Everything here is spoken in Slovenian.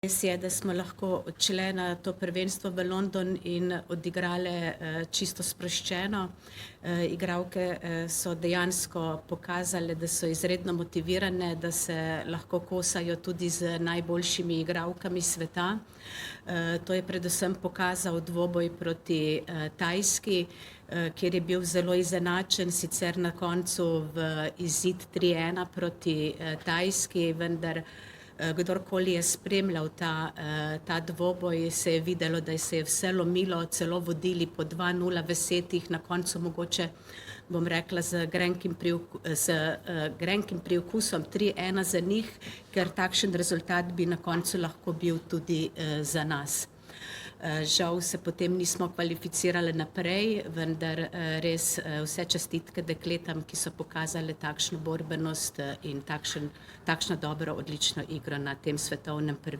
Res je, da smo lahko odšle na to prvenstvo v London in odigrale čisto sproščeno. Igralke so dejansko pokazale, da so izredno motivirane, da se lahko kosajo tudi z najboljšimi igralkami sveta. To je predvsem pokazal dvoboj proti Tajski, kjer je bil zelo izenačen, sicer na koncu v izid 3:1 proti Tajski, vendar kdorkoli je spremljal ta dvoboj, se je videlo, da se je vse lomilo, celo vodili po 2:0 v setih, na koncu mogoče, bom rekla, z grenkim priokusom 3:1 za njih, ker takšen rezultat bi na koncu lahko bil tudi za nas. Žal se potem nismo kvalificirale naprej, vendar res vse čestitke dekletam, ki so pokazale takšno borbenost in takšno dobro, odlično igro na tem svetovnem prvenstvu.